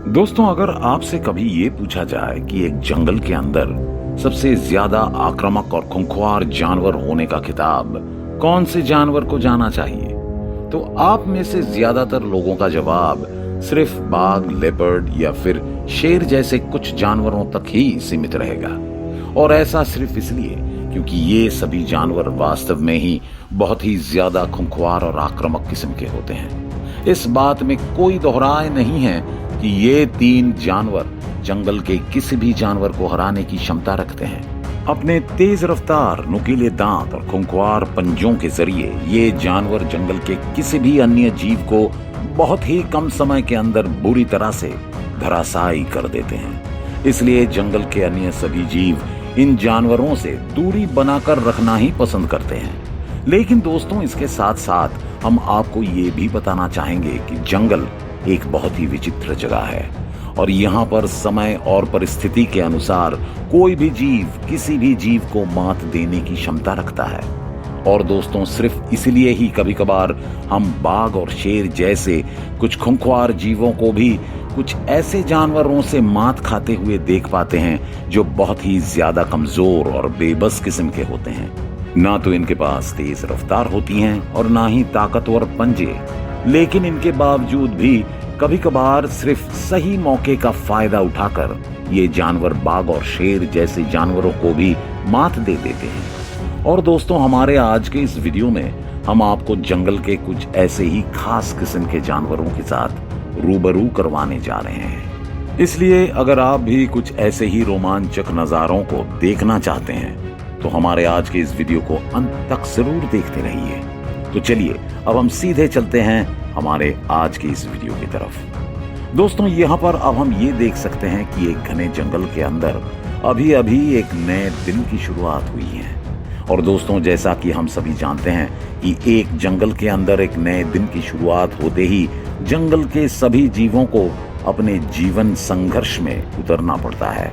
दोस्तों, अगर आपसे कभी ये पूछा जाए कि एक जंगल के अंदर सबसे ज्यादा आक्रामक और खूंखार जानवर होने का खिताब कौन से जानवर को जाना चाहिए, तो आप में से ज्यादातर लोगों का जवाब सिर्फ बाघ, लेपर्ड या फिर शेर जैसे कुछ जानवरों तक ही सीमित रहेगा। और ऐसा सिर्फ इसलिए क्योंकि ये सभी जानवर वास्तव में ही बहुत ही ज्यादा खूंखार और आक्रामक किस्म के होते हैं। इस बात में कोई दोहराए नहीं है कि ये तीन जानवर जंगल के किसी भी जानवर को हराने की क्षमता रखते हैं। अपने तेज रफ्तार, नुकीले दांत और खूंखार पंजों के जरिए ये जानवर जंगल के किसी भी अन्य जीव को बहुत ही कम समय के अंदर बुरी तरह से धराशायी कर देते हैं। इसलिए जंगल के अन्य सभी जीव इन जानवरों से दूरी बनाकर रखना ही पसंद करते हैं। लेकिन दोस्तों, इसके साथ साथ हम आपको ये भी बताना चाहेंगे कि जंगल एक बहुत ही विचित्र जगह है और यहाँ पर समय और परिस्थिति के अनुसार कोई भी जीव किसी भी जीव को मात देने की क्षमता रखता है। और दोस्तों, सिर्फ इसलिए ही कभी कभार हम बाघ और शेर जैसे कुछ खूंखार जीवों को भी कुछ ऐसे जानवरों से मात खाते हुए देख पाते हैं जो बहुत ही ज्यादा कमजोर और बेबस किस्म के होते हैं। ना तो इनके पास तेज रफ्तार होती हैं और ना ही ताकतवर पंजे, लेकिन इनके बावजूद भी कभी कभार सिर्फ सही मौके का फायदा उठाकर ये जानवर बाघ और शेर जैसे जानवरों को भी मात दे देते हैं। और दोस्तों, हमारे आज के इस वीडियो में हम आपको जंगल के कुछ ऐसे ही खास किस्म के जानवरों के साथ रूबरू करवाने जा रहे हैं। इसलिए अगर आप भी कुछ ऐसे ही रोमांचक नजारों को देखना चाहते हैं तो हमारे आज के इस वीडियो को अंत तक जरूर देखते रहिए। तो चलिए अब हम सीधे चलते हैं हमारे आज के इस वीडियो की तरफ। दोस्तों, यहाँ पर अब हम ये देख सकते हैं कि एक घने जंगल के अंदर अभी अभी एक नए दिन की शुरुआत हुई है। और दोस्तों, जैसा कि हम सभी जानते हैं कि एक जंगल के अंदर एक नए दिन की शुरुआत होते ही जंगल के सभी जीवों को अपने जीवन संघर्ष में उतरना पड़ता है।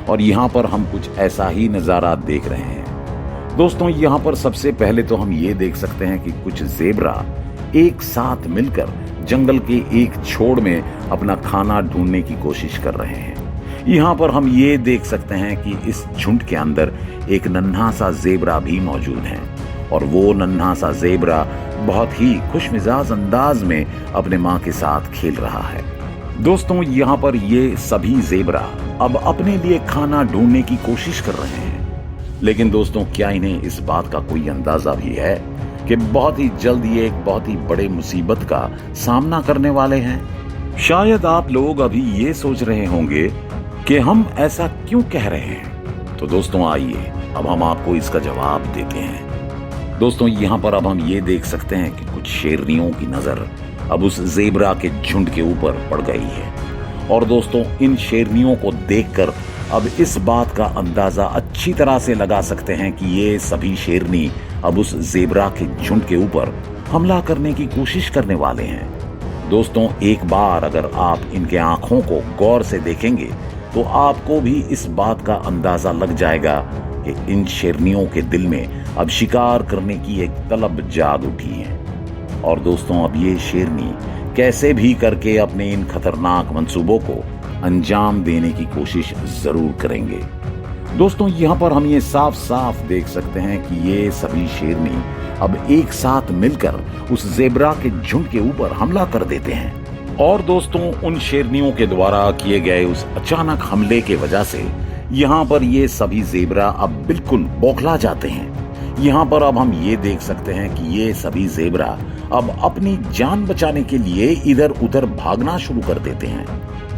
और यहाँ पर हम कुछ ऐसा ही नजारा देख रहे हैं। दोस्तों, यहाँ पर सबसे पहले तो हम ये देख सकते हैं कि कुछ ज़ेब्रा एक साथ मिलकर जंगल के एक छोर में अपना खाना ढूंढने की कोशिश कर रहे हैं। यहाँ पर हम ये देख सकते हैं कि इस झुंड के अंदर एक नन्हा सा ज़ेब्रा भी मौजूद है और वो नन्हा सा ज़ेब्रा बहुत ही खुशमिजाज अंदाज में अपने माँ के साथ खेल रहा है। दोस्तों, यहाँ पर ये सभी ज़ेब्रा अब अपने लिए खाना ढूंढने की कोशिश कर रहे हैं। लेकिन दोस्तों, क्या इन्हें इस बात का कोई अंदाजा भी है कि बहुत ही जल्द ये एक बहुत ही बड़े मुसीबत का सामना करने वाले हैं? शायद आप लोग अभी ये सोच रहे होंगे कि हम ऐसा क्यों कह रहे हैं। तो दोस्तों, आइए अब हम आपको इसका जवाब देते हैं। दोस्तों, यहाँ पर अब हम ये देख सकते हैं कि कुछ शेरनियों की नजर अब उस ज़ेब्रा के झुंड के ऊपर पड़ गई है। और दोस्तों, इन शेरनियों को देखकर अब इस बात का अंदाजा अच्छी तरह से लगा सकते हैं कि ये सभी शेरनी अब उस ज़ेब्रा के झुंड के ऊपर हमला करने की कोशिश करने वाले हैं। दोस्तों, एक बार अगर आप इनके आंखों को गौर से देखेंगे तो आपको भी इस बात का अंदाजा लग जाएगा कि इन शेरनियों के दिल में अब शिकार करने की एक तलब जाग उठी है। और दोस्तों, अब ये शेरनी कैसे भी करके अपने इन खतरनाक मंसूबों को अंजाम देने की कोशिश जरूर करेंगे। दोस्तों, यहाँ पर हम ये साफ साफ देख सकते हैं कि ये सभी शेरनी अब एक साथ मिलकर उस ज़ेब्रा के झुंड के ऊपर हमला कर देते हैं। और दोस्तों, उन शेरनियों के द्वारा किए गए उस अचानक हमले के वजह से यहाँ पर ये सभी ज़ेब्रा अब बिल्कुल बौखला जाते हैं। यहाँ पर अब हम ये देख सकते हैं कि ये सभी ज़ेब्रा अब अपनी जान बचाने के लिए इधर उधर भागना शुरू कर देते हैं।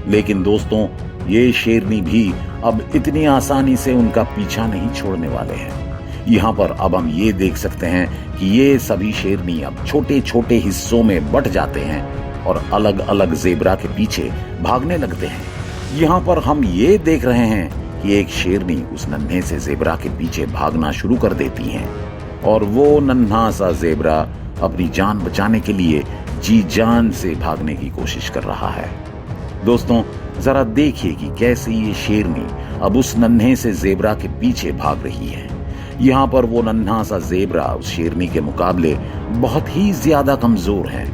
लेकिन दोस्तों, ये शेरनी भी अब इतनी आसानी से उनका पीछा नहीं छोड़ने वाले हैं। यहाँ पर अब हम ये देख सकते हैं कि ये सभी शेरनी अब छोटे छोटे हिस्सों में बंट जाते हैं और अलग अलग ज़ेब्रा के पीछे भागने लगते हैं। यहाँ पर हम ये देख रहे हैं कि एक शेरनी उस नन्हे से ज़ेब्रा के पीछे भागना शुरू कर देती है और वो नन्हा सा ज़ेब्रा अपनी जान बचाने के लिए जी जान से भागने की कोशिश कर रहा है। दोस्तों, जरा देखिए कि कैसे ये शेरनी अब उस नन्हे से ज़ेब्रा के पीछे भाग रही है। यहाँ पर वो नन्हा सा ज़ेब्रा उस शेरनी के मुकाबले बहुत ही ज्यादा कमजोर है।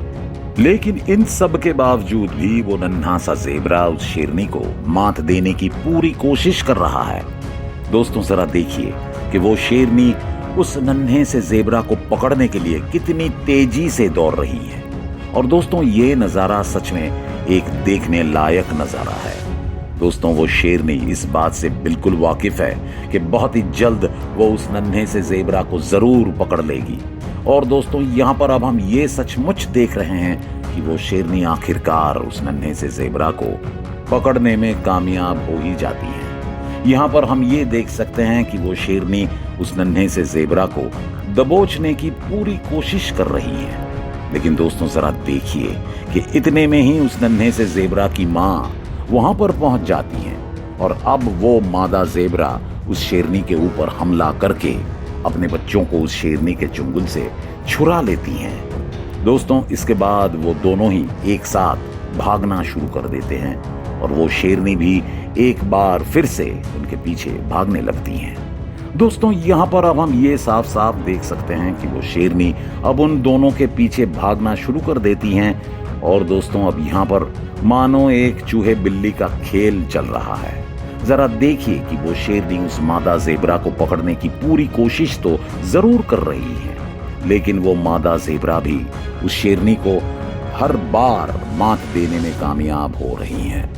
लेकिन इन सब के बावजूद भी वो नन्हा सा ज़ेबरा उस शेरनी को मात देने की पूरी कोशिश कर रहा है। दोस्तों जरा देखिए कि वो शेरनी उस नन्हे से ज़ेबरा को पकड़ने के लिए कितनी तेजी से दौड़ रही है। और दोस्तों ये नजारा सच में एक देखने लायक नजारा है। दोस्तों वो शेरनी इस बात से बिल्कुल वाकिफ है कि बहुत ही जल्द वो उस नन्हे से ज़ेबरा को जरूर पकड़ लेगी। और दोस्तों यहाँ पर अब हम ये सचमुच देख रहे हैं कि वो शेरनी आखिरकार उस नन्हे से ज़ेबरा को पकड़ने में कामयाब हो ही जाती है। यहाँ पर हम ये देख सकते हैं कि वो शेरनी उस नन्हे से ज़ेबरा को दबोचने की पूरी कोशिश कर रही है। लेकिन दोस्तों जरा देखिए कि इतने में ही उस नन्हे से ज़ेबरा की माँ वहां पर पहुंच जाती है और अब वो मादा ज़ेबरा उस शेरनी के ऊपर हमला करके अपने बच्चों को उस शेरनी के चुंगल से छुड़ा लेती हैं। दोस्तों इसके बाद वो दोनों ही एक साथ भागना शुरू कर देते हैं और वो शेरनी भी एक बार फिर से उनके पीछे भागने लगती हैं। दोस्तों यहाँ पर अब हम ये साफ साफ देख सकते हैं कि वो शेरनी अब उन दोनों के पीछे भागना शुरू कर देती हैं। और दोस्तों अब यहाँ पर मानो एक चूहे बिल्ली का खेल चल रहा है। जरा देखिए कि वो शेरनी उस मादा ज़ेबरा को पकड़ने की पूरी कोशिश तो जरूर कर रही है, लेकिन वो मादा ज़ेबरा भी उस शेरनी को हर बार मात देने में कामयाब हो रही है।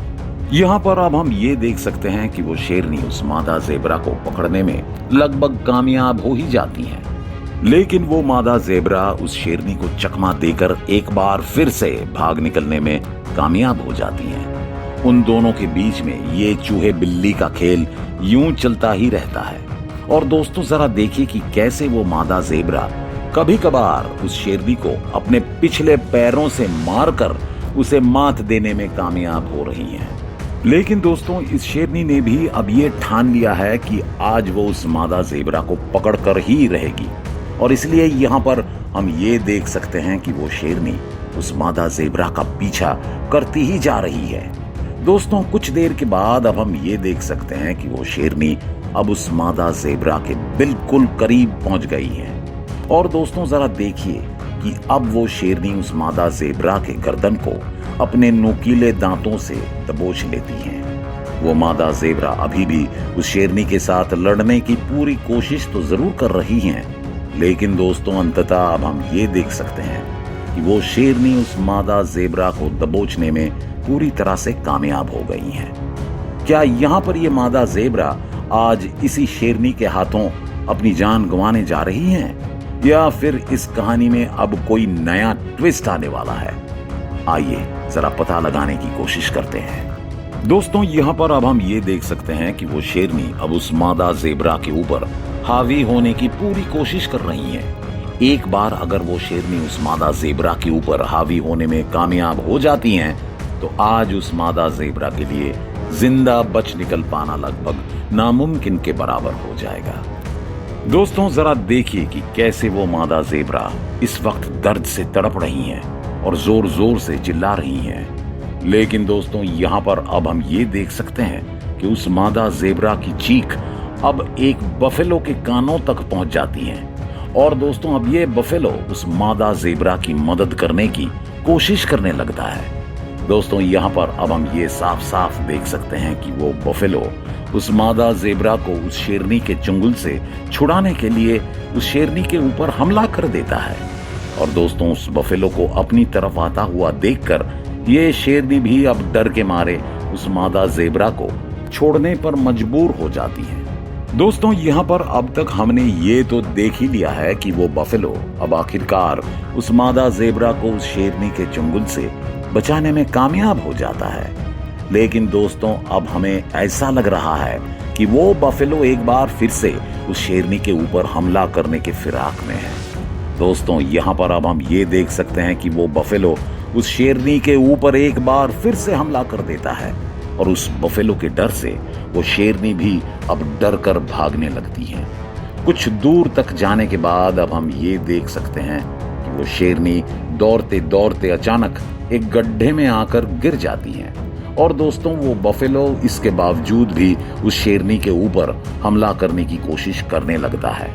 यहाँ पर अब हम ये देख सकते हैं कि वो शेरनी उस मादा ज़ेबरा को पकड़ने में लगभग कामयाब हो ही जाती है, लेकिन वो मादा ज़ेबरा उस शेरनी को चकमा देकर एक बार फिर से भाग निकलने में कामयाब हो जाती हैं। उन दोनों के बीच में ये चूहे बिल्ली का खेल यूं चलता ही रहता है। और दोस्तों जरा देखिए कि कैसे वो मादा ज़ेबरा कभी कभार उस शेरनी को अपने पिछले पैरों से मारकर उसे मात देने में कामयाब हो रही है। लेकिन दोस्तों इस शेरनी ने भी अब ये ठान लिया है कि आज वो उस मादा ज़ेबरा को पकड़ कर ही रहेगी। और इसलिए यहाँ पर हम ये देख सकते हैं कि वो शेरनी उस मादा ज़ेबरा का पीछा करती ही जा रही है। दोस्तों कुछ देर के बाद अब हम ये देख सकते हैं कि वो शेरनी अब उस मादा ज़ेबरा के बिल्कुल करीब पहुंच गई है। और दोस्तों जरा देखिए कि अब वो शेरनी उस मादा ज़ेबरा के गर्दन को अपने नुकीले दांतों से दबोच लेती है। वो मादा ज़ेबरा अभी भी उस शेरनी के साथ लड़ने की पूरी कोशिश तो जरूर कर रही है, लेकिन दोस्तों अंततः अब हम ये देख सकते हैं कि वो शेरनी उस मादा ज़ेबरा को दबोचने में पूरी तरह से कामयाब हो गई हैं। क्या यहाँ पर ये मादा ज़ेबरा आज इसी शेरनी के हाथों अपनी जान गंवाने जा रही हैं, या फिर इस कहानी में अब कोई नया ट्विस्ट आने वाला है? आइए जरा पता लगाने की कोशिश करते हैं। दोस्तों यहाँ पर अब हम ये देख सकते हैं कि वो शेरनी अब उस मादा ज़ेबरा के ऊपर हावी होने की पूरी कोशिश कर रही है। एक बार अगर वो शेरनी उस मादा ज़ेबरा के ऊपर हावी होने में कामयाब हो जाती हैं, तो आज उस मादा ज़ेबरा के लिए जिंदा बच निकल पाना लगभग नामुमकिन के बराबर हो जाएगा। दोस्तों जरा देखिए कि कैसे वो मादा ज़ेबरा इस वक्त दर्द से तड़प रही हैं और जोर जोर से चिल्ला रही हैं। लेकिन दोस्तों यहाँ पर अब हम ये देख सकते हैं कि उस मादा ज़ेबरा की चीख अब एक बफेलो के कानों तक पहुंच जाती है। और दोस्तों अब ये बफेलो उस मादा ज़ेबरा की मदद करने की कोशिश करने लगता है। दोस्तों यहाँ पर अब हम ये साफ साफ देख सकते हैं कि वो बफेलो उस मादा ज़ेबरा को उस शेरनी के चुंगल से छुड़ाने के लिए उस शेरनी के ऊपर हमला कर देता है। और दोस्तों उस बफेलो को अपनी तरफ आता हुआ देखकर ये शेरनी भी अब डर के मारे उस मादा ज़ेबरा को छोड़ने पर मजबूर हो जाती है। दोस्तों यहाँ पर अब तक हमने ये तो देख ही लिया है कि वो बफेलो अब आखिरकार उस मादा ज़ेबरा को उस शेरनी के चुंगल से बचाने में कामयाब हो जाता है। लेकिन दोस्तों अब हमें ऐसा लग रहा है कि वो बफेलो एक बार फिर से उस शेरनी के ऊपर हमला करने के फिराक में है। दोस्तों यहाँ पर अब हम ये देख सकते हैं कि वो बफेलो उस शेरनी के ऊपर एक बार फिर से हमला कर देता है और उस बफेलो के डर से वो शेरनी भी अब डर कर भागने लगती है। कुछ दूर तक जाने के बाद अब हम ये देख सकते हैं कि वो शेरनी दौड़ते दौड़ते अचानक एक गड्ढे में आकर गिर जाती है। और दोस्तों वो बफेलो इसके बावजूद भी उस शेरनी के ऊपर हमला करने की कोशिश करने लगता है।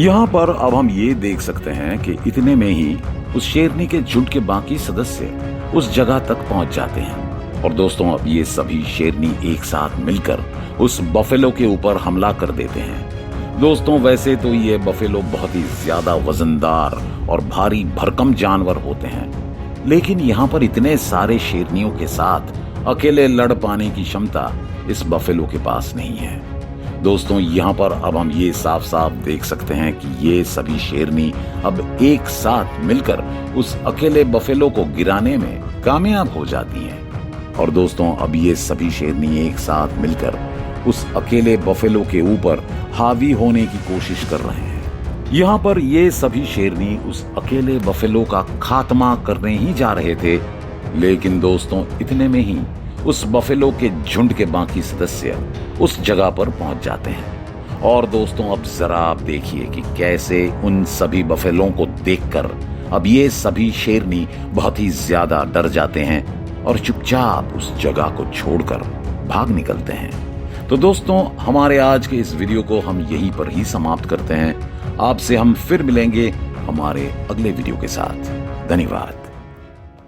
यहाँ पर अब हम ये देख सकते हैं कि इतने में ही उस शेरनी के झुंड के बाकी सदस्य उस जगह तक पहुंच जाते हैं और दोस्तों अब ये सभी शेरनी एक साथ मिलकर उस बफेलो के ऊपर हमला कर देते हैं। दोस्तों वैसे तो ये बफेलो बहुत ही ज्यादा वजनदार और भारी भरकम जानवर होते हैं, लेकिन यहाँ पर इतने सारे शेरनियों के साथ अकेले लड़ पाने की क्षमता इस बफेलो के पास नहीं है। दोस्तों यहाँ पर अब हम ये साफ साफ देख सकते हैं कि ये सभी शेरनी अब एक साथ मिलकर उस अकेले बफेलो को गिराने में कामयाब हो जाती हैं। और दोस्तों अब ये सभी शेरनी एक साथ मिलकर उस अकेले बफेलो के ऊपर हावी होने की कोशिश कर रहे हैं। यहाँ पर ये सभी शेरनी उस अकेले बफेलो का खात्मा करने ही जा रहे थे, लेकिन दोस्तों इतने में ही उस बफेलो के झुंड के बाकी सदस्य उस जगह पर पहुंच जाते हैं। और दोस्तों अब जरा आप देखिए कि कैसे उन सभी बफेलों को देखकर अब ये सभी शेरनी बहुत ही ज्यादा डर जाते हैं और चुपचाप उस जगह को छोड़कर भाग निकलते हैं। तो दोस्तों हमारे आज के इस वीडियो को हम यहीं पर ही समाप्त करते हैं। आपसे हम फिर मिलेंगे हमारे अगले वीडियो के साथ। धन्यवाद।